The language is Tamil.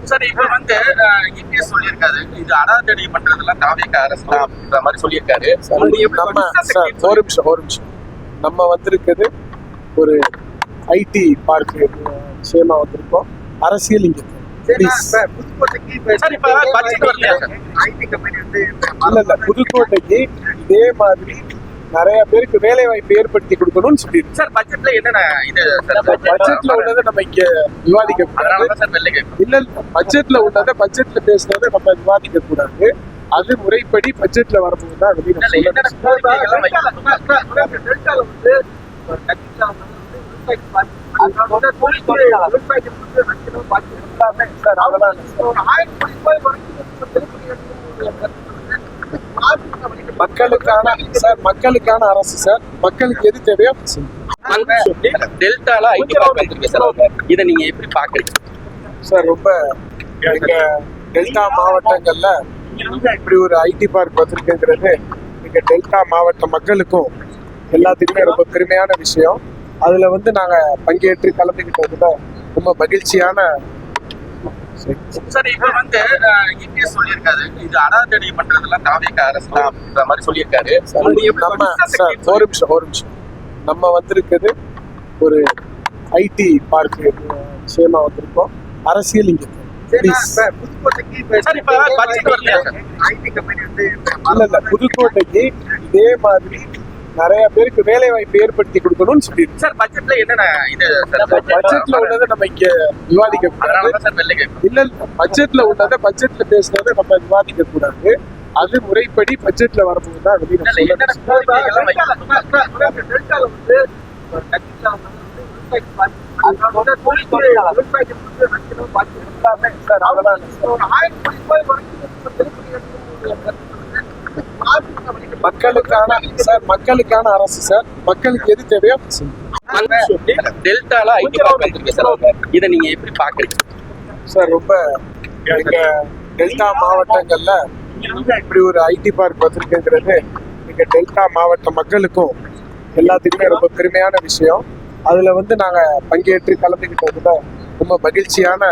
சார் இப்ப வந்து இபிஎஸ் சொல்லியிருக்காரு, இது அடாதடி பண்றதெல்லாம் தாவேக அரசு தான் அப்படின்ற மாதிரி சொல்லியிருக்காரு. ஒரு நிமிஷம் நம்ம வந்திருக்கிறது ஒரு ஐடி பார்க் விஷயமா வந்திருக்கோம். அரசியல் இங்க புதுக்கோட்டைக்கு இதே மாதிரி நிறைய பேருக்கு வேலை வாய்ப்பு ஏற்படுத்தி கொடுக்கணும்னு சொல்லியிருக்கு. சார் பட்ஜெட்ல என்னென்ன இது பட்ஜெட்ல உள்ளதை நம்ம இங்க விவாதிக்க கூடாது. இல்ல பட்ஜெட்ல உள்ளதை பட்ஜெட்ல பேசுறதை நம்ம விவாதிக்க கூடாது. அது முறைப்படி பட்ஜெட்ல வரும்போது தான் மக்களுக்கான அரசு சார். மக்களுக்கு எது தேவையோ டெல்டால ஐடி பார்க் வந்திருக்கு சார். இதை நீங்க எப்படி பாக்குறீங்க சார்? ரொம்ப எங்க டெல்டா மாவட்டங்கள்ல இப்படி ஒரு ஐடி பார்க் வந்திருக்குங்கிறது எங்க டெல்டா மாவட்ட மக்களுக்கும் எல்லாத்துக்குமே ரொம்ப பெருமையான விஷயம். அதுல வந்து நாங்க பங்கேற்று கலந்துக்கிட்டதுல ரொம்ப மகிழ்ச்சியான. சார் இப்ப வந்து இபிஎஸ் சொல்லியிருக்காரு, இது அடாதடி பண்றதெல்லாம் தாவேக அரசு தான் அப்படின்ற மாதிரி சொல்லியிருக்காரு. ஒரு நிமிஷம் நம்ம வந்திருக்கிறது ஒரு ஐடி பார்க் விஷயமா வந்திருக்கோம். அரசியல் இங்க புதுக்கோட்டைக்கு இதே மாதிரி நிறைய பேருக்கு வேலை வாய்ப்பு ஏற்படுத்தி கொடுக்கணும்னு சொல்லியிருக்கு. சார் பட்ஜெட்ல என்னென்ன இது பட்ஜெட்ல உள்ளதை நம்ம இங்க விவாதிக்க கூடாது. இல்ல பட்ஜெட்ல உள்ளதை பட்ஜெட்ல பேசுறதை நம்ம விவாதிக்க கூடாது. அது முறைப்படி பட்ஜெட்ல வரும்போது தான் மக்களுக்கான அரசு சார். மக்களுக்கு எது தேவையோ டெல்டால ஐடி பார்க் வந்திருக்கு சார். இதை நீங்க எப்படி பாக்குறீங்க சார்? ரொம்ப எங்க டெல்டா மாவட்டங்கள்ல இப்படி ஒரு ஐடி பார்க் வந்திருக்குங்கிறது எங்க டெல்டா மாவட்ட மக்களுக்கும் எல்லாத்துக்குமே ரொம்ப பெருமையான விஷயம். அதுல வந்து நாங்க பங்கேற்று கலந்துக்கிட்டதுல ரொம்ப மகிழ்ச்சியான.